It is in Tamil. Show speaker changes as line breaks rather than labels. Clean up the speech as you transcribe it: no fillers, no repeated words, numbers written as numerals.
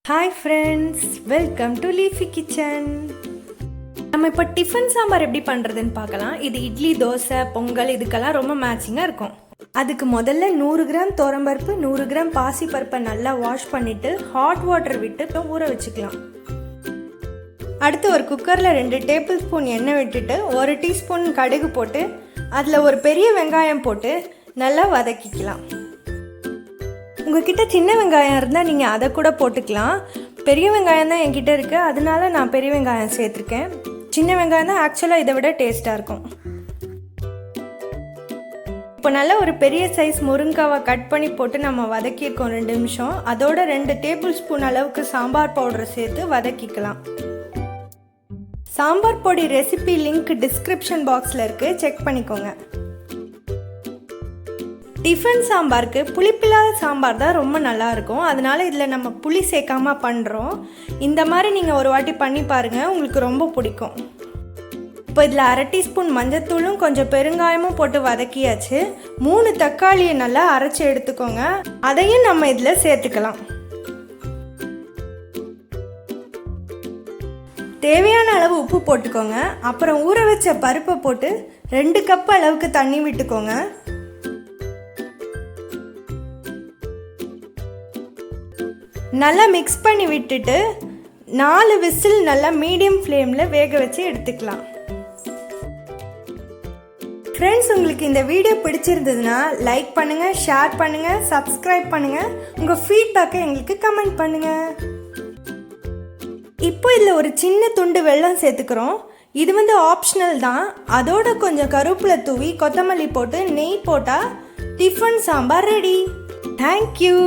Hi friends, welcome to leafy kitchen. நம்ம இப்போ டிஃபன் சாம்பார் எப்படி பண்ணுறதுன்னு பார்க்கலாம். இது இட்லி, தோசை, பொங்கல் இதுக்கெல்லாம் ரொம்ப மேட்சிங்காக இருக்கும். அதுக்கு முதல்ல 100 கிராம் துவரம்பருப்பு, 100 கிராம் பாசிப்பருப்பை நல்லா வாஷ் பண்ணிவிட்டு ஹாட் வாட்டர் விட்டு ஊற வச்சுக்கலாம். அடுத்து ஒரு குக்கரில் 2 டேபிள் ஸ்பூன் எண்ணெய் விட்டுட்டு 1 டீஸ்பூன் கடுகு போட்டு அதில் ஒரு பெரிய வெங்காயம் போட்டு நல்லா வதக்கிக்கலாம். உங்ககிட்ட சின்ன வெங்காயம் இருந்தால் நீங்கள் அதை கூட போட்டுக்கலாம். பெரிய வெங்காயம் தான் என்கிட்ட இருக்குது, அதனால நான் பெரிய வெங்காயம் சேர்த்துருக்கேன். சின்ன வெங்காயம் தான் ஆக்சுவலாக இதை விட டேஸ்ட்டாக இருக்கும். இப்போ நல்லா ஒரு பெரிய சைஸ் முருங்காவை கட் பண்ணி போட்டு நம்ம வதக்கியிருக்கோம் 2 நிமிஷம். அதோட 2 டேபிள் ஸ்பூன் அளவுக்கு சாம்பார் பவுடரை சேர்த்து வதக்கிக்கலாம். சாம்பார் பொடி ரெசிபி லிங்க் டிஸ்கிரிப்ஷன் பாக்ஸில் இருக்குது, செக் பண்ணிக்கோங்க. டிஃபன் சாம்பாருக்கு புளிப்பில்லாத சாம்பார் தான் ரொம்ப நல்லாயிருக்கும், அதனால இதில் நம்ம புளி சேர்க்காமல் பண்ணுறோம். இந்த மாதிரி நீங்கள் ஒரு வாட்டி பண்ணி பாருங்கள், உங்களுக்கு ரொம்ப பிடிக்கும். இப்போ இதில் 1/2 டீஸ்பூன் மஞ்சத்தூளும் கொஞ்சம் பெருங்காயமும் போட்டு வதக்கியாச்சு. 3 தக்காளியை நல்லா அரைச்சி எடுத்துக்கோங்க, அதையும் நம்ம இதில் சேர்த்துக்கலாம். தேவையான அளவு உப்பு போட்டுக்கோங்க. அப்புறம் ஊற வச்ச பருப்பை போட்டு 2 கப் அளவுக்கு தண்ணி விட்டுக்கோங்க. நல்லா மிக்ஸ் பண்ணி விட்டுட்டு 4 விசில் நல்லா மீடியம் ஃப்ளேமில் வேக வச்சு எடுத்துக்கலாம். ஃப்ரெண்ட்ஸ், உங்களுக்கு இந்த வீடியோ பிடிச்சிருந்ததுன்னா லைக் பண்ணுங்கள், ஷேர் பண்ணுங்கள், சப்ஸ்கிரைப் பண்ணுங்கள். உங்கள் ஃபீட்பேக்கை எங்களுக்கு கமெண்ட் பண்ணுங்கள். இப்போ இதில் ஒரு சின்ன துண்டு வெல்லம் சேர்த்துக்கிறோம். இது ஆப்ஷனல் தான். அதோட கொஞ்சம் கருவேப்பிலை தூவி கொத்தமல்லி போட்டு நெய் போட்டால் டிஃபன் சாம்பார் ரெடி. தேங்க்யூ.